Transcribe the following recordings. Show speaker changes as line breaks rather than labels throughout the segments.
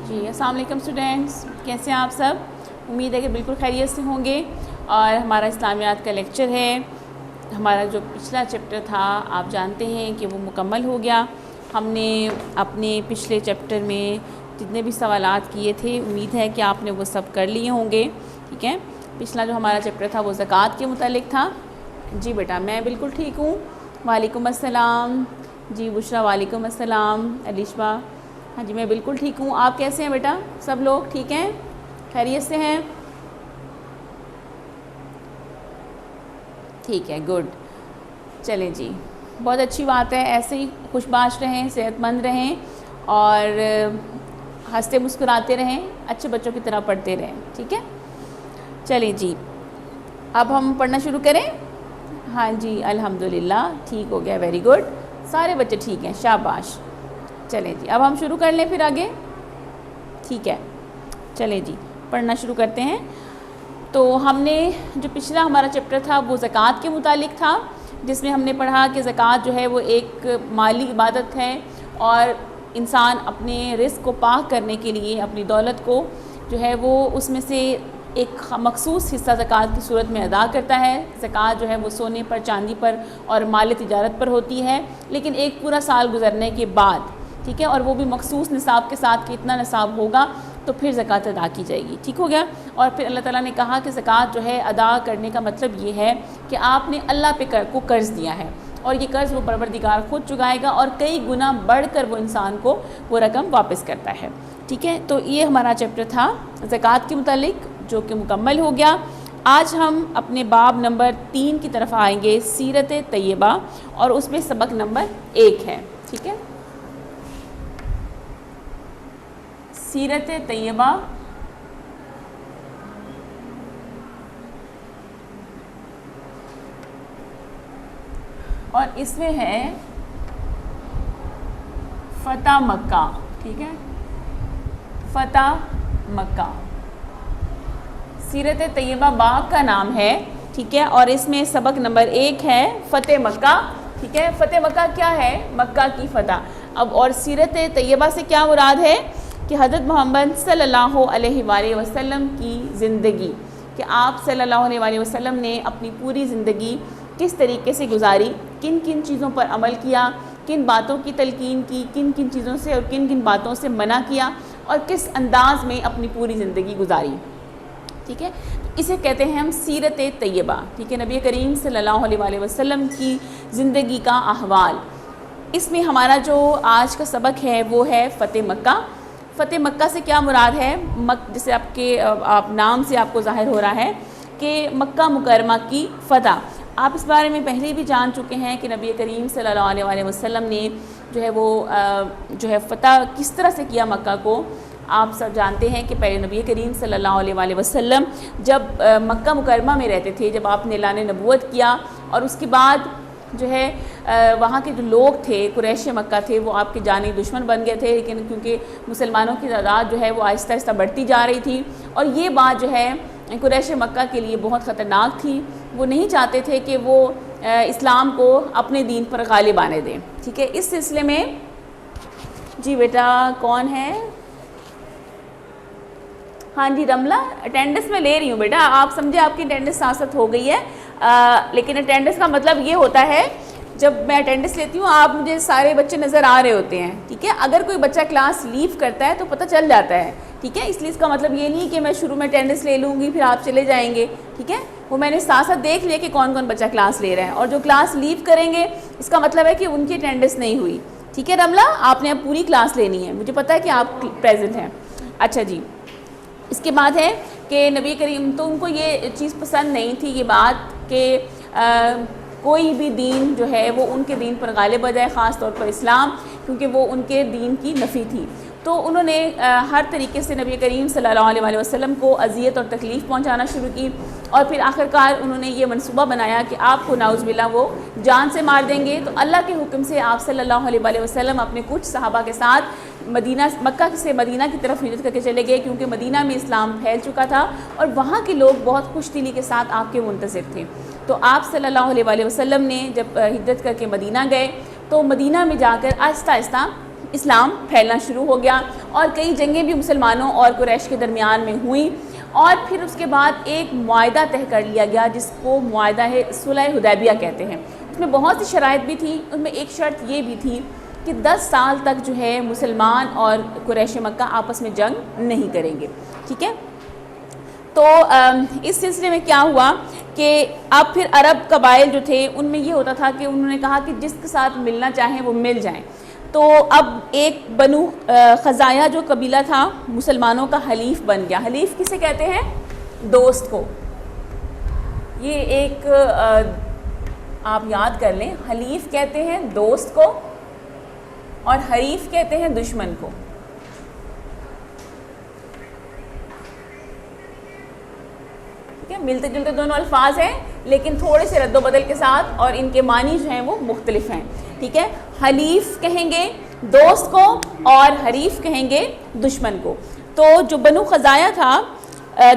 جی السلام علیکم اسٹوڈینٹس، کیسے ہیں آپ سب؟ امید ہے کہ بالکل خیریت سے ہوں گے۔ اور ہمارا اسلامیات کا لیکچر ہے۔ ہمارا جو پچھلا چیپٹر تھا آپ جانتے ہیں کہ وہ مکمل ہو گیا۔ ہم نے اپنے پچھلے چیپٹر میں جتنے بھی سوالات کیے تھے، امید ہے کہ آپ نے وہ سب کر لیے ہوں گے، ٹھیک ہے۔ پچھلا جو ہمارا چیپٹر تھا وہ زکوٰۃ کے متعلق تھا۔ جی بیٹا میں بالکل ٹھیک ہوں، وعلیکم السلام۔ جی بشرا وعلیکم السلام۔ علیشبہ ہاں جی میں بالکل ٹھیک ہوں، آپ کیسے ہیں بیٹا؟ سب لوگ ٹھیک ہیں، خیریت سے ہیں؟ ٹھیک ہے، گڈ۔ چلیں جی بہت اچھی بات ہے، ایسے ہی خوش باش رہیں، صحت مند رہیں اور ہنستے مسکراتے رہیں، اچھے بچوں کی طرح پڑھتے رہیں، ٹھیک ہے۔ چلیں جی اب ہم پڑھنا شروع کریں۔ ہاں جی الحمدللہ ٹھیک ہو گیا، ویری گڈ، سارے بچے ٹھیک ہیں، شاباش۔ چلیں جی اب ہم شروع کر لیں پھر آگے، ٹھیک ہے۔ چلیں جی پڑھنا شروع کرتے ہیں۔ تو ہم نے جو پچھلا ہمارا چیپٹر تھا وہ زکوٰۃ کے متعلق تھا، جس میں ہم نے پڑھا کہ زکوٰۃ جو ہے وہ ایک مالی عبادت ہے اور انسان اپنے رزق کو پاک کرنے کے لیے اپنی دولت کو جو ہے وہ اس میں سے ایک مخصوص حصہ زکوٰۃ کی صورت میں ادا کرتا ہے۔ زکوٰۃ جو ہے وہ سونے پر، چاندی پر اور مال تجارت پر ہوتی ہے، لیکن ایک پورا سال گزرنے کے بعد، ٹھیک ہے، اور وہ بھی مخصوص نصاب کے ساتھ کہ اتنا نصاب ہوگا تو پھر زکوٰۃ ادا کی جائے گی، ٹھیک ہو گیا۔ اور پھر اللہ تعالیٰ نے کہا کہ زکوٰۃ جو ہے ادا کرنے کا مطلب یہ ہے کہ آپ نے اللہ پہ کو قرض دیا ہے اور یہ قرض وہ پروردگار خود چکائے گا اور کئی گنا بڑھ کر وہ انسان کو وہ رقم واپس کرتا ہے، ٹھیک ہے۔ تو یہ ہمارا چیپٹر تھا زکوٰۃ کے متعلق جو کہ مکمل ہو گیا۔ آج ہم اپنے باب نمبر 3 کی طرف آئیں گے، سیرت طیبہ، اور اس میں سبق نمبر 1 ہے، ٹھیک ہے۔ سیرت طیبہ اور اس میں ہے فتح مکہ، ٹھیک ہے، فتح مکہ۔ سیرت طیبہ باب کا نام ہے، ٹھیک ہے، اور اس میں سبق نمبر 1 ہے فتح مکہ، ٹھیک ہے۔ فتح مکہ کیا ہے؟ مکہ کی فتح۔ اب اور سیرت طیبہ سے کیا مراد ہے کہ حضرت محمد صلی اللہ علیہ وآلہ وسلم کی زندگی، کہ آپ صلی اللہ علیہ وآلہ وسلم نے اپنی پوری زندگی کس طریقے سے گزاری، کن کن چیزوں پر عمل کیا، کن باتوں کی تلقین کی، کن کن چیزوں سے اور کن کن باتوں سے منع کیا، اور کس انداز میں اپنی پوری زندگی گزاری، ٹھیک ہے۔ اسے کہتے ہیں ہم سیرت طیبہ، ٹھیک ہے، نبی کریم صلی اللہ علیہ وآلہ وسلم کی زندگی کا احوال۔ اس میں ہمارا جو آج کا سبق ہے وہ ہے فتح مکہ۔ فتح مکہ سے کیا مراد ہے؟ جیسے آپ نام سے آپ کو ظاہر ہو رہا ہے کہ مکہ مکرمہ کی فتح۔ آپ اس بارے میں پہلے بھی جان چکے ہیں کہ نبی کریم صلی اللہ علیہ وآلہ وسلم نے جو ہے فتح کس طرح سے کیا مکہ کو۔ آپ سب جانتے ہیں کہ پہلے نبی کریم صلی اللہ علیہ وآلہ وسلم جب مکہ مکرمہ میں رہتے تھے، جب آپ نے اعلان نبوت کیا، اور اس کے بعد جو ہے وہاں کے جو لوگ تھے، قریش مکہ تھے، وہ آپ کے جانی دشمن بن گئے تھے، لیکن کیونکہ مسلمانوں کی تعداد جو ہے وہ آہستہ آہستہ بڑھتی جا رہی تھی، اور یہ بات جو ہے قریش مکہ کے لیے بہت خطرناک تھی۔ وہ نہیں چاہتے تھے کہ وہ اسلام کو اپنے دین پر غالب آنے دیں، ٹھیک ہے۔ اس سلسلے میں جی بیٹا کون ہے؟ ہاں جی رملہ، اٹینڈنس میں لے رہی ہوں بیٹا، آپ سمجھے آپ کی اٹینڈنس ساتھ ساتھ ہو گئی ہے، لیکن اٹینڈنس کا مطلب یہ ہوتا ہے جب میں اٹینڈنس لیتی ہوں آپ مجھے سارے بچے نظر آ رہے ہوتے ہیں، ٹھیک ہے۔ اگر کوئی بچہ کلاس لیو کرتا ہے تو پتہ چل جاتا ہے، ٹھیک ہے، اس لیے اس کا مطلب یہ نہیں کہ میں شروع میں اٹینڈنس لے لوں گی پھر آپ چلے جائیں گے، ٹھیک ہے۔ وہ میں نے ساتھ ساتھ دیکھ لیا کہ کون کون بچہ کلاس لے رہا ہے، اور جو کلاس لیو کریں گے اس کا مطلب ہے کہ ان کی اٹینڈنس نہیں ہوئی، ٹھیک ہے رملہ، آپ نے اب پوری کلاس لینی ہے، مجھے پتہ ہے کہ آپ پریزنٹ ہیں۔ اچھا جی، اس کے بعد ہے کہ نبی کریم تو ان کو یہ چیز پسند نہیں تھی، یہ بات کہ کوئی بھی دین جو ہے وہ ان کے دین پر غالب آ جائے، خاص طور پر اسلام، کیونکہ وہ ان کے دین کی نفی تھی۔ تو انہوں نے ہر طریقے سے نبی کریم صلی اللہ علیہ وآلہ وسلم کو اذیت اور تکلیف پہنچانا شروع کی، اور پھر آخرکار انہوں نے یہ منصوبہ بنایا کہ آپ کو نعوذ باللہ وہ جان سے مار دیں گے۔ تو اللہ کے حکم سے آپ صلی اللہ علیہ وآلہ وسلم اپنے کچھ صحابہ کے ساتھ مکہ سے مدینہ کی طرف ہجرت کر کے چلے گئے، کیونکہ مدینہ میں اسلام پھیل چکا تھا اور وہاں کے لوگ بہت خوش دلی کے ساتھ آپ کے منتظر تھے۔ تو آپ صلی اللہ علیہ وآلہ وسلم نے جب ہجرت کر کے مدینہ گئے تو مدینہ میں جا کر آہستہ آہستہ اسلام پھیلنا شروع ہو گیا اور کئی جنگیں بھی مسلمانوں اور قریش کے درمیان میں ہوئیں، اور پھر اس کے بعد ایک معاہدہ طے کر لیا گیا جس کو معاہدہ صلح حدیبیہ کہتے ہیں۔ اس میں بہت سی شرائط بھی تھیں، ان میں ایک شرط یہ بھی تھی کہ 10 سال تک جو ہے مسلمان اور قریش مکہ آپس میں جنگ نہیں کریں گے، ٹھیک ہے۔ تو اس سلسلے میں کیا ہوا کہ اب پھر عرب قبائل جو تھے ان میں یہ ہوتا تھا کہ انہوں نے کہا کہ جس کے ساتھ ملنا چاہیں وہ مل جائیں، تو اب ایک بنو خزاعہ جو قبیلہ تھا مسلمانوں کا حلیف بن گیا۔ حلیف کسے کہتے ہیں؟ دوست کو۔ یہ ایک آپ یاد کر لیں، حلیف کہتے ہیں دوست کو اور حریف کہتے ہیں دشمن کو۔ ملتے جلتے دونوں الفاظ ہیں لیکن تھوڑے سے رد و بدل کے ساتھ، اور ان کے معنی جو ہیں وہ مختلف ہیں، ٹھیک ہے۔ حلیف کہیں گے دوست کو اور حریف کہیں گے دشمن کو۔ تو جو بنو خزاعہ تھا،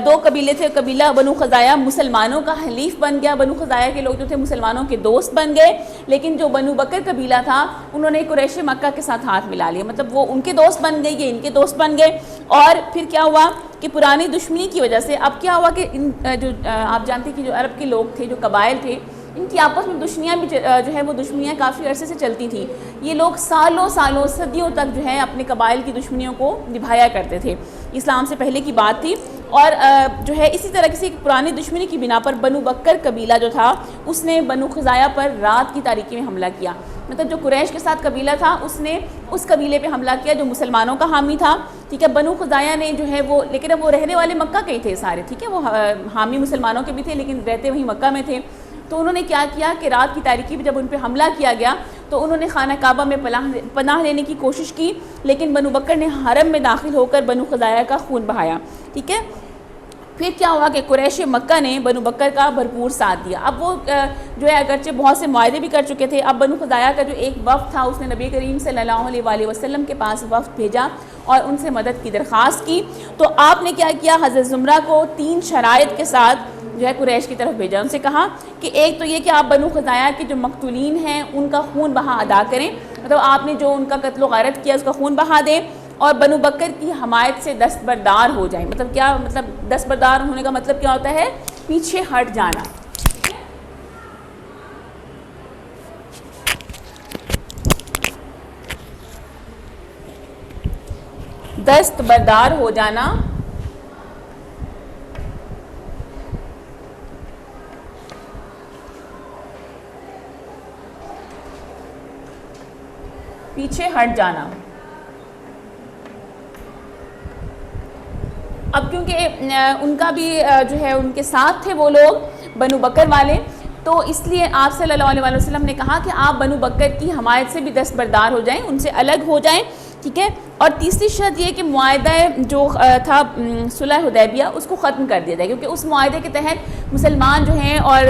2 قبیلے تھے، قبیلہ بنو خزاعہ مسلمانوں کا حلیف بن گیا، بنو خزاعہ کے لوگ جو تھے مسلمانوں کے دوست بن گئے، لیکن جو بنو بکر قبیلہ تھا انہوں نے قریش مکہ کے ساتھ ہاتھ ملا لیا، مطلب وہ ان کے دوست بن گئے، یہ ان کے دوست بن گئے۔ اور پھر کیا ہوا کہ پرانی دشمنی کی وجہ سے اب کیا ہوا کہ جو آپ جانتے ہیں کہ جو عرب کے لوگ تھے، جو قبائل تھے، ان کی آپس میں دشمنیاں بھی جو ہے وہ دشمنیاں کافی عرصے سے چلتی تھیں۔ یہ لوگ سالوں صدیوں تک جو ہے اپنے قبائل کی دشمنیوں کو نبھایا کرتے تھے، اسلام سے پہلے کی بات تھی۔ اور جو ہے اسی طرح کسی پرانی دشمنی کی بنا پر بنو بکر قبیلہ جو تھا اس نے بنو خزاعہ پر رات کی تاریکی میں حملہ کیا، مطلب جو قریش کے ساتھ قبیلہ تھا اس نے اس قبیلے پہ حملہ کیا جو مسلمانوں کا حامی تھا، ٹھیک ہے۔ بنو خزاعہ نے جو ہے وہ، لیکن اب وہ رہنے والے مکہ کے ہی تھے سارے، ٹھیک ہے، وہ حامی مسلمانوں کے بھی تھے لیکن رہتے وہیں مکہ میں تھے۔ تو انہوں نے کیا کیا کہ رات کی تاریکی میں جب ان پہ حملہ کیا گیا تو انہوں نے خانہ کعبہ میں پناہ لینے کی کوشش کی، لیکن بنو بکر نے حرم میں داخل ہو کر بنو خزاعہ کا خون بہایا، ٹھیک ہے۔ پھر کیا ہوا کہ قریش مکہ نے بنو بکر کا بھرپور ساتھ دیا۔ اب وہ جو ہے اگرچہ بہت سے معاہدے بھی کر چکے تھے، اب بنو خزاعہ کا جو ایک وفد تھا اس نے نبی کریم صلی اللہ علیہ وآلہ وسلم کے پاس وفد بھیجا اور ان سے مدد کی درخواست کی۔ تو آپ نے کیا کیا، حضرت زمرہ کو 3 شرائط کے ساتھ جو ہے قریش کی طرف بھیجا۔ ان سے کہا کہ ایک تو یہ کہ آپ بنو خزاعہ کے جو مقتولین ہیں ان کا خون بہا ادا کریں، مطلب آپ نے جو ان کا قتل و غارت کیا اس کا خون بہا دیں، اور بنو بکر کی حمایت سے دستبردار ہو جائیں۔ مطلب کیا، مطلب دستبردار ہونے کا مطلب کیا ہوتا ہے؟ پیچھے ہٹ جانا۔ دستبردار ہو جانا، پیچھے ہٹ جانا۔ اب کیونکہ ان کا بھی جو ہے ان کے ساتھ تھے وہ لوگ بنو بکر والے، تو اس لیے آپ صلی اللہ علیہ وآلہ وسلم نے کہا کہ آپ بنو بکر کی حمایت سے بھی دستبردار ہو جائیں، ان سے الگ ہو جائیں، ٹھیک ہے۔ اور تیسری شرط یہ کہ معاہدہ جو تھا صلح حدیبیہ اس کو ختم کر دیا جائے، کیونکہ اس معاہدے کے تحت مسلمان جو ہیں اور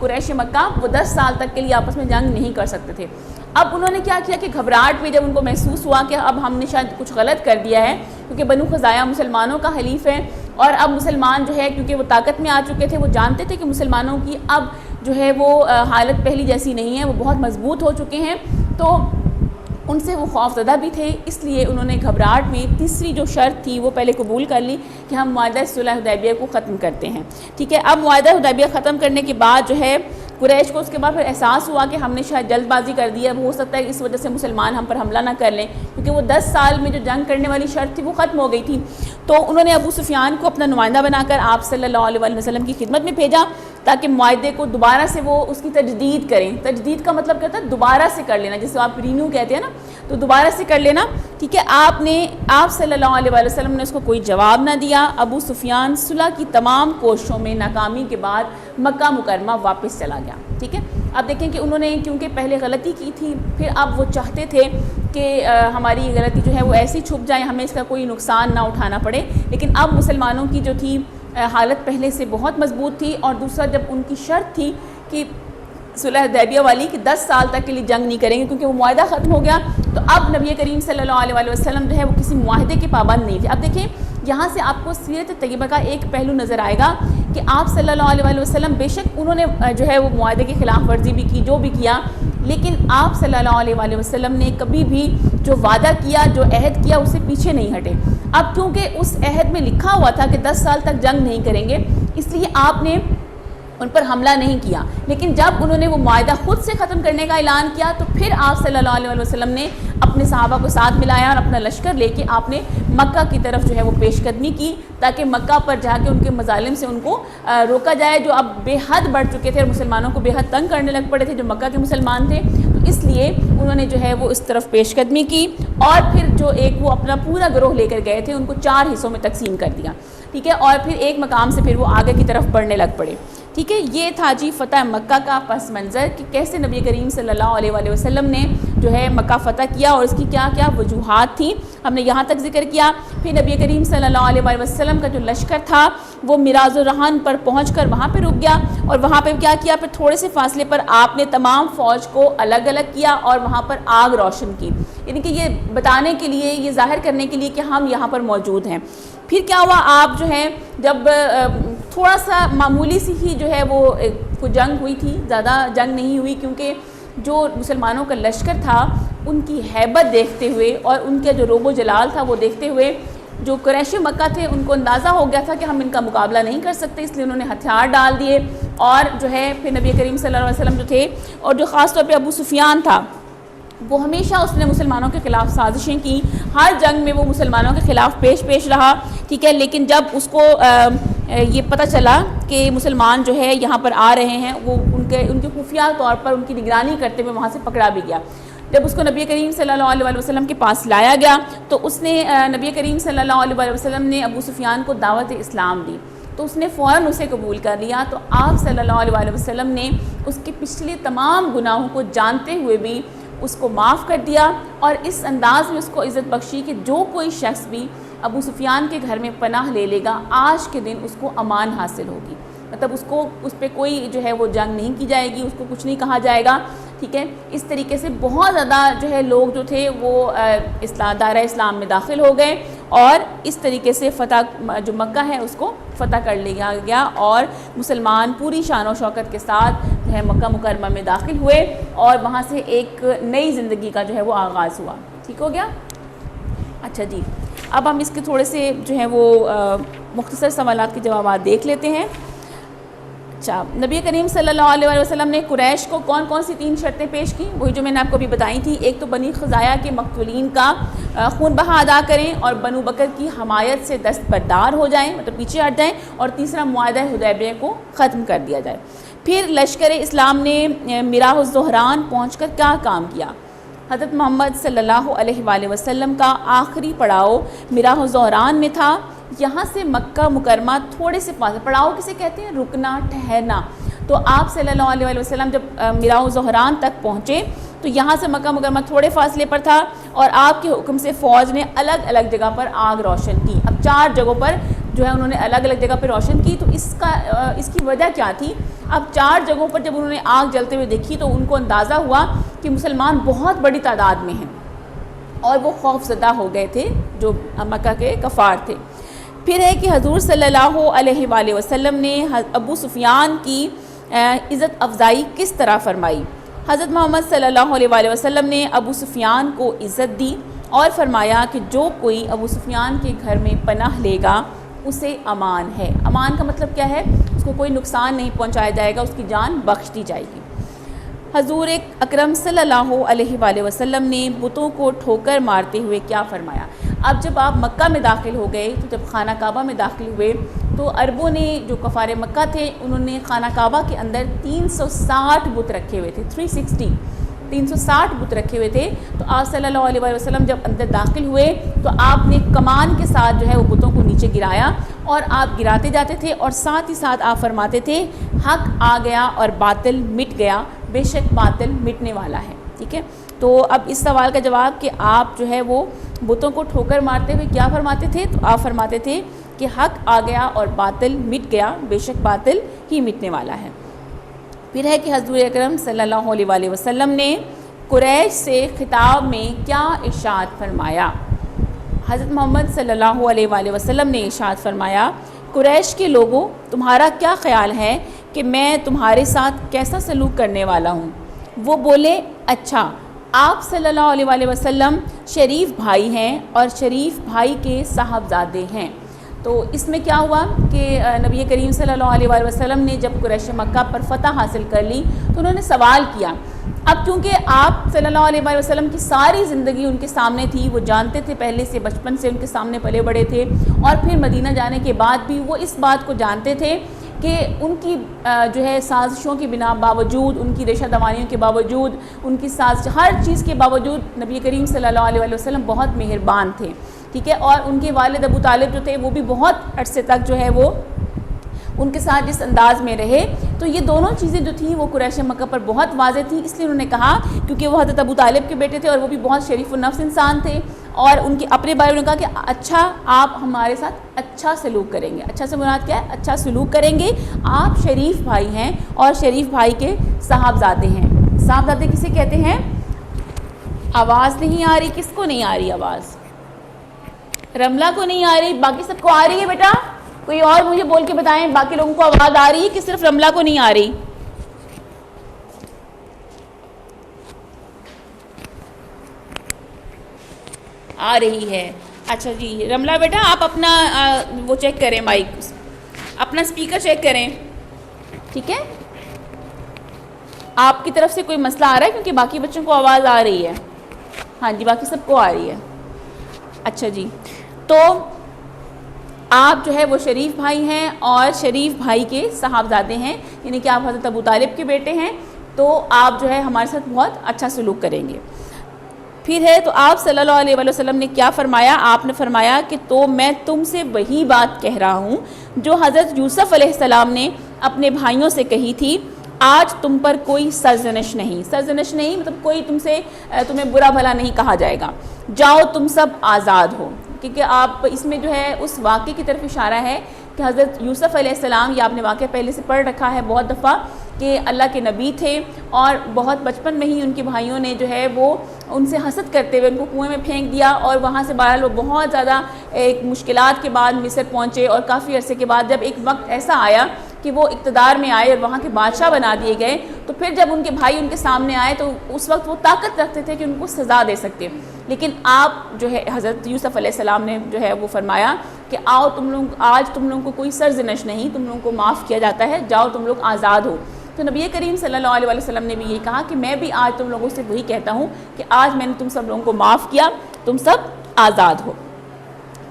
قریش مکہ وہ 10 سال تک کے لیے آپس میں جنگ نہیں کر سکتے تھے۔ اب انہوں نے کیا کیا کہ گھبراہٹ میں جب ان کو محسوس ہوا کہ اب ہم نے شاید کچھ غلط کر دیا ہے، کیونکہ بنو خزاعہ مسلمانوں کا حلیف ہے اور اب مسلمان جو ہے کیونکہ وہ طاقت میں آ چکے تھے، وہ جانتے تھے کہ مسلمانوں کی اب جو ہے وہ حالت پہلی جیسی نہیں ہے، وہ بہت مضبوط ہو چکے ہیں، تو ان سے وہ خوف زدہ بھی تھے، اس لیے انہوں نے گھبراہٹ میں تیسری جو شرط تھی وہ پہلے قبول کر لی کہ ہم معاہدہ صلح حدیبیہ کو ختم کرتے ہیں، ٹھیک ہے۔ اب معاہدہ حدیبیہ ختم کرنے کے بعد جو ہے قریش کو اس کے بعد پھر احساس ہوا کہ ہم نے شاید جلد بازی کر دی ہے، ہو سکتا ہے اس وجہ سے مسلمان ہم پر حملہ نہ کر لیں، کیونکہ وہ 10 سال میں جو جنگ کرنے والی شرط تھی وہ ختم ہو گئی تھی۔ تو انہوں نے ابو سفیان کو اپنا نمائندہ بنا کر آپ صلی اللہ علیہ وآلہ وسلم کی خدمت میں بھیجا تاکہ معاہدے کو دوبارہ سے وہ اس کی تجدید کریں۔ تجدید کا مطلب کیا ہوتا ہے؟ دوبارہ سے کر لینا، جسے آپ رینیو کہتے ہیں نا، تو دوبارہ سے کر لینا، ٹھیک ہے۔ آپ صلی اللہ علیہ وآلہ وسلم نے اس کو کوئی جواب نہ دیا۔ ابو سفیان صلح کی تمام کوششوں میں ناکامی کے بعد مکہ مکرمہ واپس چلا گیا، ٹھیک ہے۔ اب دیکھیں کہ انہوں نے کیونکہ پہلے غلطی کی تھی، پھر اب وہ چاہتے تھے کہ ہماری غلطی جو ہے وہ ایسی چھپ جائے، ہمیں اس کا کوئی نقصان نہ اٹھانا پڑے، لیکن اب مسلمانوں کی جو تھی حالت پہلے سے بہت مضبوط تھی، اور دوسرا جب ان کی شرط تھی کہ صلح حدیبیہ والی کہ 10 سال تک کے لیے جنگ نہیں کریں گے کیونکہ وہ معاہدہ ختم ہو گیا، تو اب نبی کریم صلی اللہ علیہ وآلہ وسلم جو ہے وہ کسی معاہدے کے پابند نہیں تھے۔ اب دیکھیں یہاں سے آپ کو سیرت طیبہ کا ایک پہلو نظر آئے گا کہ آپ صلی اللہ علیہ وآلہ وسلم بے شک انہوں نے جو ہے وہ معاہدے کی خلاف ورزی بھی کی، جو بھی کیا، لیکن آپ صلی اللہ علیہ وآلہ وسلم نے کبھی بھی جو وعدہ کیا، جو عہد کیا، اسے پیچھے نہیں ہٹے۔ اب کیونکہ اس عہد میں لکھا ہوا تھا کہ 10 سال تک جنگ نہیں کریں گے، اس لیے آپ نے ان پر حملہ نہیں کیا، لیکن جب انہوں نے وہ معاہدہ خود سے ختم کرنے کا اعلان کیا تو پھر آپ صلی اللہ علیہ وسلم نے اپنے صحابہ کو ساتھ ملایا اور اپنا لشکر لے کے آپ نے مکہ کی طرف جو ہے وہ پیش قدمی کی، تاکہ مکہ پر جا کے ان کے مظالم سے ان کو روکا جائے، جو اب بے حد بڑھ چکے تھے اور مسلمانوں کو بے حد تنگ کرنے لگ پڑے تھے جو مکہ کے مسلمان تھے۔ تو اس لیے انہوں نے جو ہے وہ اس طرف پیش قدمی کی، اور پھر جو ایک وہ اپنا پورا گروہ لے کر گئے تھے ان کو 4 حصوں میں تقسیم کر دیا، ٹھیک ہے، اور پھر ایک مقام سے پھر وہ آگے کی طرف بڑھنے لگ پڑے، ٹھیک ہے۔ یہ تھا جی فتح مکہ کا پس منظر کہ کیسے نبی کریم صلی اللہ علیہ وآلہ وسلم نے جو ہے مکہ فتح کیا اور اس کی کیا کیا وجوہات تھیں، ہم نے یہاں تک ذکر کیا۔ پھر نبی کریم صلی اللہ علیہ وآلہ وسلم کا جو لشکر تھا وہ میراث الرحان پر پہنچ کر وہاں پہ رک گیا، اور وہاں پہ کیا کیا، پھر تھوڑے سے فاصلے پر آپ نے تمام فوج کو الگ الگ کیا اور وہاں پر آگ روشن کی، یعنی کہ یہ بتانے کے لیے، یہ ظاہر کرنے کے لیے کہ ہم یہاں پر موجود ہیں۔ پھر کیا ہوا، آپ جو ہے جب تھوڑا سا معمولی سی ہی جو ہے وہ جنگ ہوئی تھی، زیادہ جنگ نہیں ہوئی، کیونکہ جو مسلمانوں کا لشکر تھا ان کی ہیبت دیکھتے ہوئے اور ان کے جو روب و جلال تھا وہ دیکھتے ہوئے جو قریش مکہ تھے ان کو اندازہ ہو گیا تھا کہ ہم ان کا مقابلہ نہیں کر سکتے، اس لیے انہوں نے ہتھیار ڈال دیے، اور جو ہے پھر نبی کریم صلی اللہ علیہ وسلم جو تھے، اور جو خاص طور پہ ابو سفیان تھا، وہ ہمیشہ اس نے مسلمانوں کے خلاف سازشیں کی، ہر جنگ میں وہ مسلمانوں کے خلاف پیش رہا، ٹھیک ہے۔ لیکن جب اس کو یہ پتہ چلا کہ مسلمان جو ہے یہاں پر آ رہے ہیں، وہ ان کے خفیہ طور پر ان کی نگرانی کرتے ہوئے وہاں سے پکڑا بھی گیا۔ جب اس کو نبی کریم صلی اللہ علیہ وسلم کے پاس لایا گیا تو اس نے نبی کریم صلی اللہ علیہ وسلم نے ابو سفیان کو دعوت اسلام دی، تو اس نے فوراً اسے قبول کر لیا۔ تو آپ صلی اللہ علیہ وسلم نے اس کے پچھلے تمام گناہوں کو جانتے ہوئے بھی اس کو معاف کر دیا، اور اس انداز میں اس کو عزت بخشی کہ جو کوئی شخص بھی ابو سفیان کے گھر میں پناہ لے لے گا، آج کے دن اس کو امان حاصل ہوگی، مطلب اس پہ کوئی جو ہے وہ جنگ نہیں کی جائے گی، اس کو کچھ نہیں کہا جائے گا، ٹھیک ہے۔ اس طریقے سے بہت زیادہ جو ہے لوگ جو تھے وہ دائرہ اسلام میں داخل ہو گئے، اور اس طریقے سے فتح جو مکہ ہے اس کو فتح کر لیا گیا، اور مسلمان پوری شان و شوکت کے ساتھ جو ہے مکہ مکرمہ میں داخل ہوئے، اور وہاں سے ایک نئی زندگی کا جو ہے وہ آغاز ہوا، ٹھیک ہو گیا۔ اچھا جی، اب ہم اس کے تھوڑے سے جو ہے وہ مختصر سوالات کے جوابات دیکھ لیتے ہیں۔ اچھا، نبی کریم صلی اللہ علیہ وسلم نے قریش کو کون کون سی 3 شرطیں پیش کی، وہی جو میں نے آپ کو ابھی بتائی تھی۔ ایک تو بنی خزاعہ کے مقتولین کا خون بہا ادا کریں اور بنو بکر کی حمایت سے دستبردار ہو جائیں، مطلب پیچھے ہٹ جائیں، اور تیسرا معاہدہ حدیبیہ کو ختم کر دیا جائے۔ پھر لشکر اسلام نے میراث الزہران پہنچ کر کیا کام کیا؟ حضرت محمد صلی اللہ علیہ وآلہ وسلم کا آخری پڑاؤ میراث الزہران میں تھا۔ یہاں سے مکہ مکرمہ تھوڑے سے فاصلے، پڑاؤ کسے کہتے ہیں؟ رکنا، ٹھہرنا۔ تو آپ صلی اللہ علیہ وآلہ وسلم جب میراث الزہران تک پہنچے تو یہاں سے مکہ مکرمہ تھوڑے فاصلے پر تھا، اور آپ کے حکم سے فوج نے الگ الگ جگہ پر آگ روشن کی۔ اب 4 جگہوں پر جو ہے انہوں نے الگ الگ جگہ پہ روشن کی، تو اس کی وجہ کیا تھی؟ اب 4 جگہوں پر جب انہوں نے آگ جلتے ہوئے دیکھی تو ان کو اندازہ ہوا کہ مسلمان بہت بڑی تعداد میں ہیں، اور وہ خوف زدہ ہو گئے تھے جو مکہ کے کفار تھے۔ پھر ہے کہ حضور صلی اللہ علیہ وآلہ وسلم نے ابو سفیان کی عزت افزائی کس طرح فرمائی؟ حضرت محمد صلی اللہ علیہ وآلہ وسلم نے ابو سفیان کو عزت دی اور فرمایا کہ جو کوئی ابو سفیان کے گھر میں پناہ لے گا اسے امان ہے۔ امان کا مطلب کیا ہے؟ اس کو کوئی نقصان نہیں پہنچایا جائے گا، اس کی جان بخش دی جائے گی۔ حضور اکرم صلی اللہ علیہ وآلہ وسلم نے بتوں کو ٹھوکر مارتے ہوئے کیا فرمایا؟ اب جب آپ مکہ میں داخل ہو گئے تو جب خانہ کعبہ میں داخل ہوئے تو عربوں نے، جو کفار مکہ تھے، انہوں نے خانہ کعبہ کے اندر 360 بت رکھے ہوئے تھے، 360 بت رکھے ہوئے تھے۔ تو آپ صلی اللہ علیہ وآلہ وسلم جب اندر داخل ہوئے تو آپ نے کمان کے ساتھ جو ہے وہ بتوں کو نیچے گرایا، اور آپ گراتے جاتے تھے، اور ساتھ ہی ساتھ آپ فرماتے تھے حق آ گیا اور باطل مٹ گیا، بے شک باطل مٹنے والا ہے، ٹھیک ہے۔ تو اب اس سوال کا جواب کہ آپ جو ہے وہ بتوں کو ٹھوکر مارتے ہوئے کیا فرماتے تھے؟ تو آپ فرماتے تھے کہ حق آ گیا اور باطل مٹ گیا، بے شک باطل ہی مٹنے والا ہے۔ پھر ہے کہ حضور اکرم صلی اللہ علیہ وآلہ وسلم نے قریش سے خطاب میں کیا ارشاد فرمایا؟ حضرت محمد صلی اللہ علیہ وآلہ وسلم نے ارشاد فرمایا، قریش کے لوگوں، تمہارا کیا خیال ہے کہ میں تمہارے ساتھ کیسا سلوک کرنے والا ہوں؟ وہ بولے اچھا آپ صلی اللہ علیہ وآلہ وسلم شریف بھائی ہیں اور شریف بھائی کے صاحبزادے ہیں. تو اس میں کیا ہوا کہ نبی کریم صلی اللہ علیہ وآلہ وسلم نے جب قریش مکہ پر فتح حاصل کر لی تو انہوں نے سوال کیا. اب کیونکہ آپ صلی اللہ علیہ وآلہ وسلم کی ساری زندگی ان کے سامنے تھی، وہ جانتے تھے پہلے سے، بچپن سے ان کے سامنے پلے بڑے تھے، اور پھر مدینہ جانے کے بعد بھی وہ اس بات کو جانتے تھے کہ ان کی جو ہے سازشوں کی بنا باوجود، ان کی ریشہ دوانیوں کے باوجود، ان کی سازش ہر چیز کے باوجود نبی کریم صلی اللہ علیہ وآلہ وسلم بہت مہربان تھے. ٹھیک ہے، اور ان کے والد ابو طالب جو تھے وہ بھی بہت عرصے تک جو ہے وہ ان کے ساتھ جس انداز میں رہے. تو یہ دونوں چیزیں جو تھیں وہ قریش مکہ پر بہت واضح تھیں، اس لیے انہوں نے کہا، کیونکہ وہ حضرت ابو طالب کے بیٹے تھے اور وہ بھی بہت شریف النفس انسان تھے، اور ان کے اپنے بارے میں نے کہا کہ اچھا آپ ہمارے ساتھ اچھا سلوک کریں گے. اچھا سے مراد کیا ہے؟ اچھا سلوک کریں گے. آپ شریف بھائی ہیں اور شریف بھائی کے صاحبزادے ہیں. صاحبزادے کسے کہتے ہیں؟ آواز نہیں آ رہی، کس کو نہیں آ رہی آواز؟ رملہ کو نہیں آ رہی، باقی سب کو آ رہی ہے بیٹا؟ کوئی اور مجھے بول کے بتائیں، باقی لوگوں کو آواز آ رہی ہے کہ صرف رملہ کو نہیں آ رہی؟ آ رہی ہے. اچھا جی رملہ بیٹا آپ اپنا وہ چیک کریں، مائک اپنا اسپیکر چیک کریں. ٹھیک ہے، آپ کی طرف سے کوئی مسئلہ آ رہا ہے؟ کیونکہ باقی بچوں کو آواز آ رہی ہے. ہاں جی باقی سب کو آ رہی ہے. اچھا جی، تو آپ جو ہے وہ شریف بھائی ہیں اور شریف بھائی کے صاحبزادے ہیں، یعنی کہ آپ حضرت ابو طالب کے بیٹے ہیں، تو آپ جو ہے ہمارے ساتھ بہت اچھا سلوک کریں گے. پھر ہے تو آپ صلی اللہ علیہ وآلہ وسلم نے کیا فرمایا؟ آپ نے فرمایا کہ تو میں تم سے وہی بات کہہ رہا ہوں جو حضرت یوسف علیہ السلام نے اپنے بھائیوں سے کہی تھی، آج تم پر کوئی سرزنش نہیں. سرزنش نہیں مطلب کوئی تمہیں برا بھلا نہیں کہا جائے گا. جاؤ تم سب آزاد ہو. کیونکہ آپ اس میں جو ہے اس واقعے کی طرف اشارہ ہے کہ حضرت یوسف علیہ السلام، یہ آپ نے واقعہ پہلے سے پڑھ رکھا ہے بہت دفعہ، کہ اللہ کے نبی تھے اور بہت بچپن میں ہی ان کے بھائیوں نے جو ہے وہ ان سے حسد کرتے ہوئے ان کو کنویں میں پھینک دیا، اور وہاں سے بہرحال وہ بہت زیادہ ایک مشکلات کے بعد مصر پہنچے، اور کافی عرصے کے بعد جب ایک وقت ایسا آیا کہ وہ اقتدار میں آئے اور وہاں کے بادشاہ بنا دیے گئے، تو پھر جب ان کے بھائی ان کے سامنے آئے تو اس وقت وہ طاقت رکھتے تھے کہ ان کو سزا دے سکتے. لیکن آپ جو ہے حضرت یوسف علیہ السلام نے جو ہے وہ فرمایا کہ آؤ تم لوگ، آج تم لوگوں کو کوئی سرزنش نہیں، تم لوگوں کو معاف کیا جاتا ہے، جاؤ تم لوگ آزاد ہو. تو نبی کریم صلی اللہ علیہ وسلم نے بھی یہ کہا کہ میں بھی آج تم لوگوں سے وہی کہتا ہوں کہ آج میں نے تم سب لوگوں کو معاف کیا، تم سب آزاد ہو.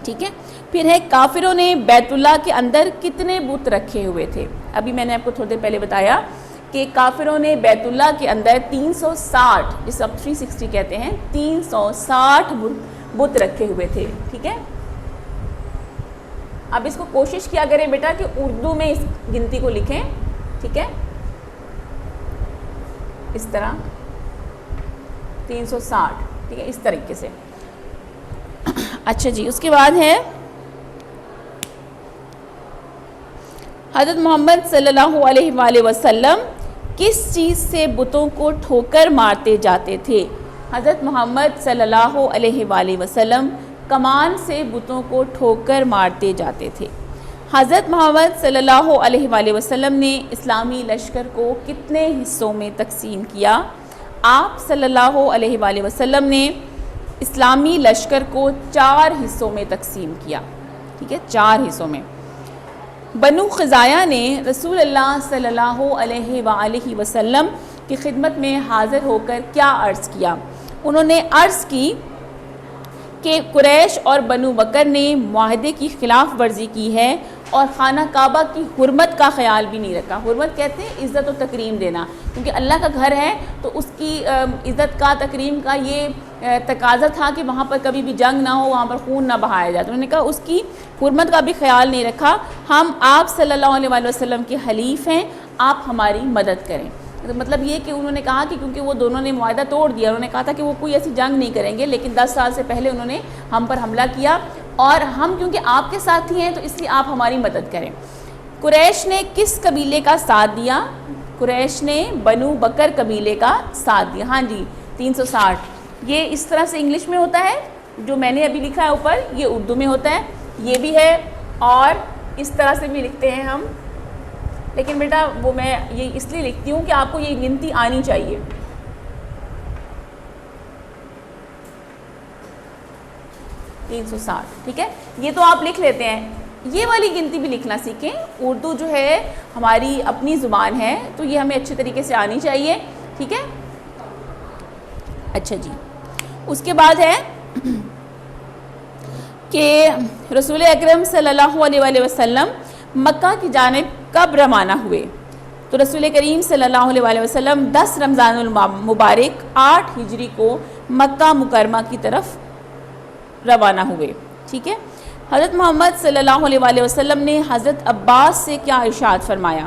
ٹھیک ہے، پھر ہے کافروں نے بیت اللہ کے اندر کتنے بت رکھے ہوئے تھے. ابھی میں نے آپ کو تھوڑی دیر پہلے بتایا کہ کافروں نے بیت اللہ کے اندر 360، جس اب 360 کہتے ہیں، 360 بت رکھے ہوئے تھے. ٹھیک ہے، اب اس کو کوشش کیا کریں بیٹا کہ اردو میں اس گنتی کو لکھیں. ٹھیک ہے، اس طرح 360. ٹھیک ہے، اس طریقے سے. اچھا جی، اس کے بعد ہے حضرت محمد صلی اللہ علیہ وآلہ وسلم کس چیز سے بتوں کو ٹھوکر مارتے جاتے تھے؟ حضرت محمد صلی اللہ علیہ وآلہ وسلم کمان سے بتوں کو ٹھوکر مارتے جاتے تھے. حضرت محمد صلی اللہ علیہ وآلہ وسلم نے اسلامی لشکر کو کتنے حصوں میں تقسیم کیا؟ آپ صلی اللہ علیہ وآلہ وسلم نے اسلامی لشکر کو 4 حصوں میں تقسیم کیا. ٹھیک ہے، 4 حصوں میں. بنو خزاعہ نے رسول اللہ صلی اللہ علیہ وآلہ وسلم کی خدمت میں حاضر ہو کر کیا عرض کیا؟ انہوں نے عرض کی کہ قریش اور بنو بکر نے معاہدے کی خلاف ورزی کی ہے اور خانہ کعبہ کی حرمت کا خیال بھی نہیں رکھا. حرمت کہتے ہیں عزت و تکریم دینا، کیونکہ اللہ کا گھر ہے تو اس کی عزت کا، تکریم کا یہ تقاضا تھا کہ وہاں پر کبھی بھی جنگ نہ ہو، وہاں پر خون نہ بہایا جائے. تو انہوں نے کہا اس کی حرمت کا بھی خیال نہیں رکھا. ہم آپ صلی اللہ علیہ وآلہ وسلم کے حلیف ہیں، آپ ہماری مدد کریں. مطلب یہ کہ انہوں نے کہا کہ کیونکہ وہ دونوں نے معاہدہ توڑ دیا، انہوں نے کہا تھا کہ وہ کوئی ایسی جنگ نہیں کریں گے، لیکن 10 سال سے پہلے انہوں نے ہم پر حملہ کیا اور ہم کیونکہ آپ کے ساتھی ہیں تو اس لیے آپ ہماری مدد کریں. قریش نے کس قبیلے کا ساتھ دیا؟ قریش نے بنو بکر قبیلے کا ساتھ دیا. ہاں جی 360. یہ اس طرح سے انگلش میں ہوتا ہے جو میں نے ابھی لکھا ہے اوپر، یہ اردو میں ہوتا ہے، یہ بھی ہے، اور اس طرح سے بھی لکھتے ہیں ہم. لیکن بیٹا وہ میں یہ اس لیے لکھتی ہوں کہ آپ کو یہ گنتی آنی چاہیے. 360. ٹھیک ہے, یہ تو آپ لکھ لیتے ہیں. یہ والی گنتی بھی لکھنا سیکھیں. اردو جو ہے ہماری اپنی زبان ہے تو یہ ہمیں اچھے طریقے سے آنی چاہیے. ٹھیک ہے. اچھا جی, اس کے بعد ہے کہ رسول اکرم صلی اللہ علیہ وآلہ وسلم مکہ کی جانب کب روانہ ہوئے. تو رسول کریم صلی اللہ علیہ وآلہ وسلم 10 رمضان المبارک 8 ہجری کو مکہ مکرمہ کی طرف روانہ ہوئے. ٹھیک ہے. حضرت محمد صلی اللہ علیہ وآلہ وسلم نے حضرت عباس سے کیا ارشاد فرمایا.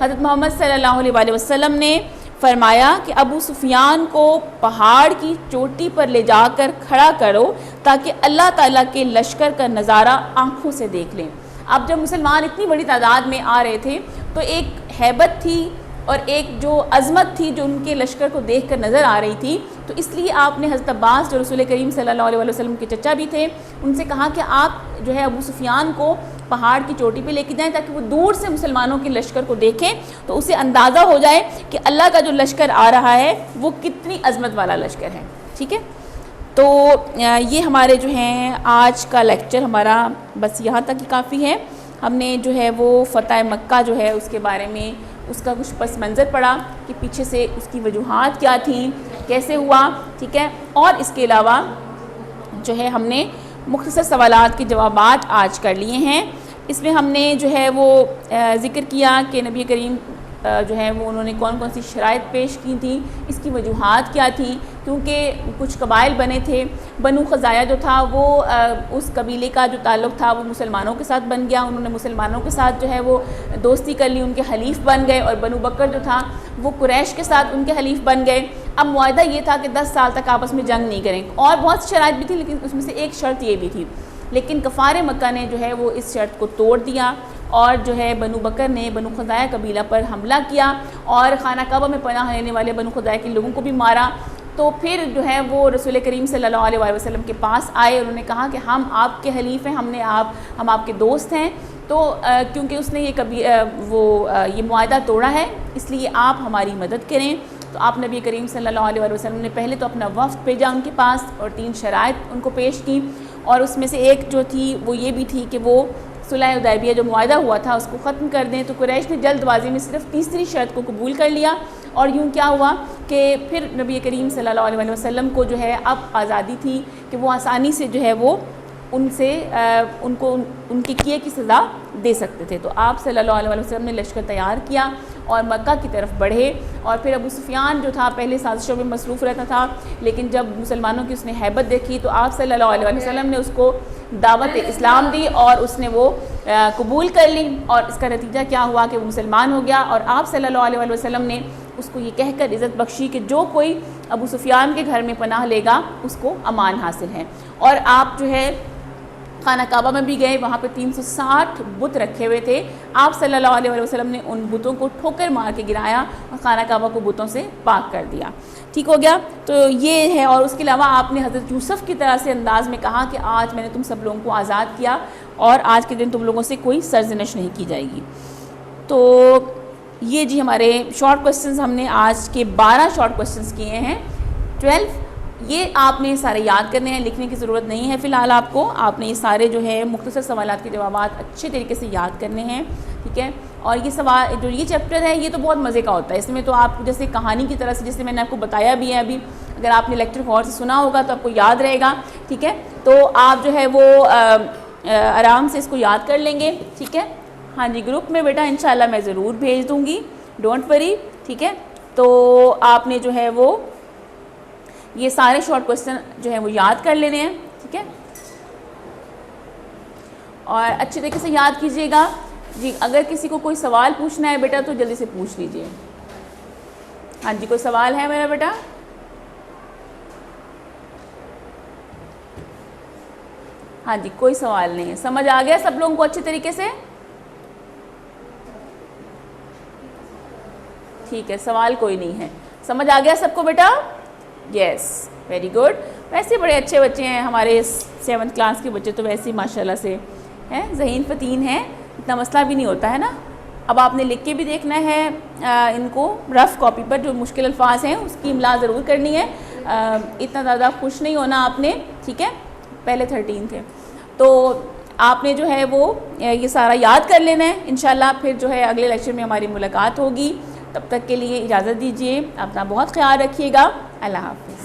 حضرت محمد صلی اللہ علیہ وآلہ وسلم نے فرمایا کہ ابو سفیان کو پہاڑ کی چوٹی پر لے جا کر کھڑا کرو تاکہ اللہ تعالیٰ کے لشکر کا نظارہ آنکھوں سے دیکھ لیں. اب جب مسلمان اتنی بڑی تعداد میں آ رہے تھے تو ایک ہیبت تھی اور ایک جو عظمت تھی جو ان کے لشکر کو دیکھ کر نظر آ رہی تھی. تو اس لیے آپ نے حضرت عباس جو رسول کریم صلی اللہ علیہ وسلم کے چچا بھی تھے ان سے کہا کہ آپ جو ہے ابو سفیان کو پہاڑ کی چوٹی پہ لے کے جائیں تاکہ وہ دور سے مسلمانوں کے لشکر کو دیکھیں تو اسے اندازہ ہو جائے کہ اللہ کا جو لشکر آ رہا ہے وہ کتنی عظمت والا لشکر ہے. ٹھیک ہے. تو یہ ہمارے جو ہیں آج کا لیکچر ہمارا بس یہاں تک ہی کافی ہے. ہم نے جو ہے وہ فتح مکہ جو ہے اس کے بارے میں اس کا کچھ پس منظر پڑھا کہ پیچھے سے اس کی وجوہات کیا تھیں, کیسے ہوا. ٹھیک ہے. اور اس کے علاوہ جو ہے ہم نے مختصر سوالات کے جوابات آج کر لیے ہیں. اس میں ہم نے جو ہے وہ ذکر کیا کہ نبی کریم جو ہے وہ انہوں نے کون کون سی شرائط پیش کی تھیں, اس کی وجوہات کیا تھیں. کیونکہ کچھ قبائل بنے تھے. بنو خزاعہ جو تھا وہ اس قبیلے کا جو تعلق تھا وہ مسلمانوں کے ساتھ بن گیا. انہوں نے مسلمانوں کے ساتھ جو ہے وہ دوستی کر لی, ان کے حلیف بن گئے. اور بنو بکر جو تھا وہ قریش کے ساتھ ان کے حلیف بن گئے. اب معاہدہ یہ تھا کہ 10 سال تک آپس میں جنگ نہیں کریں. اور بہت سی شرائط بھی تھی لیکن اس میں سے ایک شرط یہ بھی تھی. لیکن کفار مکہ نے جو ہے وہ اس شرط کو توڑ دیا اور جو ہے بنو بکر نے بنو خزاعہ قبیلہ پر حملہ کیا اور خانہ کعبہ میں پناہ لینے والے بنو خزاعہ کے لوگوں کو بھی مارا. تو پھر جو ہے وہ رسول کریم صلی اللہ علیہ وآلہ وسلم کے پاس آئے. انہوں نے کہا کہ ہم آپ کے حلیف ہیں, ہم آپ کے دوست ہیں. تو کیونکہ اس نے یہ معاہدہ توڑا ہے اس لیے آپ ہماری مدد کریں. تو آپ نبی کریم صلی اللہ علیہ وآلہ وسلم نے پہلے تو اپنا وفد بھیجا ان کے پاس اور 3 شرائط ان کو پیش کی. اور اس میں سے ایک جو تھی وہ یہ بھی تھی کہ وہ صلح حدیبیہ جو معاہدہ ہوا تھا اس کو ختم کر دیں. تو قریش نے جلد بازی میں صرف تیسری شرط کو قبول کر لیا. اور یوں کیا ہوا کہ پھر نبی کریم صلی اللہ علیہ وسلم کو جو ہے اب آزادی تھی کہ وہ آسانی سے جو ہے وہ ان کو ان کے کیے کی سزا دے سکتے تھے. تو آپ صلی اللہ علیہ وسلم نے لشکر تیار کیا اور مکہ کی طرف بڑھے. اور پھر ابو سفیان جو تھا پہلے سازشوں میں مصروف رہتا تھا لیکن جب مسلمانوں کی اس نے ہیبت دیکھی تو آپ صلی اللہ علیہ وسلم نے اس کو دعوت اسلام دی اور اس نے وہ قبول کر لی. اور اس کا نتیجہ کیا ہوا کہ وہ مسلمان ہو گیا. اور آپ صلی اللہ علیہ وسلم نے اس کو یہ کہہ کر عزت بخشی کہ جو کوئی ابو سفیان کے گھر میں پناہ لے گا اس کو امان حاصل ہے. اور آپ جو ہے خانہ کعبہ میں بھی گئے, وہاں پہ 360 بت رکھے ہوئے تھے. آپ صلی اللہ علیہ وسلم نے ان بتوں کو ٹھوکر مار کے گرایا اور خانہ کعبہ کو بتوں سے پاک کر دیا. ٹھیک ہو گیا. تو یہ ہے. اور اس کے علاوہ آپ نے حضرت یوسف کی طرح سے انداز میں کہا کہ آج میں نے تم سب لوگوں کو آزاد کیا اور آج کے دن تم لوگوں سے کوئی سرزنش نہیں کی جائے گی. تو یہ جی ہمارے شارٹ کوسچنز ہم نے آج کے 12 شارٹ کوسچنز کیے ہیں. 12 یہ آپ نے سارے یاد کرنے ہیں, لکھنے کی ضرورت نہیں ہے فی الحال آپ کو. آپ نے یہ سارے جو ہے مختصر سوالات کے جوابات اچھے طریقے سے یاد کرنے ہیں. ٹھیک ہے. اور یہ سوال جو یہ چیپٹر ہے یہ تو بہت مزے کا ہوتا ہے. اس میں تو آپ کو جیسے کہانی کی طرح سے جیسے میں نے آپ کو بتایا بھی ہے ابھی, اگر آپ نے لیکچر غور سے سنا ہوگا تو آپ کو یاد رہے گا. ٹھیک ہے. تو آپ جو ہے وہ آرام سے اس کو یاد کر لیں گے. ٹھیک ہے. ہاں جی, گروپ میں بیٹا انشاءاللہ میں ضرور بھیج دوں گی, ڈونٹ وری. ٹھیک ہے. تو آپ نے جو ہے وہ یہ سارے شارٹ کوسچن جو ہیں وہ یاد کر لینے ہیں. ٹھیک ہے. اور اچھے طریقے سے یاد کیجیے گا. جی اگر کسی کو کوئی سوال پوچھنا ہے بیٹا تو جلدی سے پوچھ لیجئے. ہاں جی, کوئی سوال ہے میرا بیٹا؟ ہاں جی, کوئی سوال نہیں ہے. سمجھ آ گیا سب لوگوں کو اچھے طریقے سے؟ ٹھیک ہے, سوال کوئی نہیں ہے. سمجھ آ گیا سب کو بیٹا؟ یس, ویری گڈ. ویسے بڑے اچھے بچے ہیں ہمارے 7th کلاس کے بچے تو ویسے ہی ماشاءاللہ سے ہیں, ذہین فتین ہیں, اتنا مسئلہ بھی نہیں ہوتا ہے نا. اب آپ نے لکھ کے بھی دیکھنا ہے ان کو رف کاپی پر, جو مشکل الفاظ ہیں اس کی املا ضرور کرنی ہے. اتنا زیادہ خوش نہیں ہونا آپ نے. ٹھیک ہے. پہلے 13 تھے. تو آپ نے جو ہے وہ یہ سارا یاد کر لینا ہے. انشاءاللہ پھر جو ہے اگلے لیکچر میں ہماری ملاقات ہوگی. تب تک کے لیے اجازت دیجیے. اپنا بہت خیال رکھیے گا. اللہ حافظ.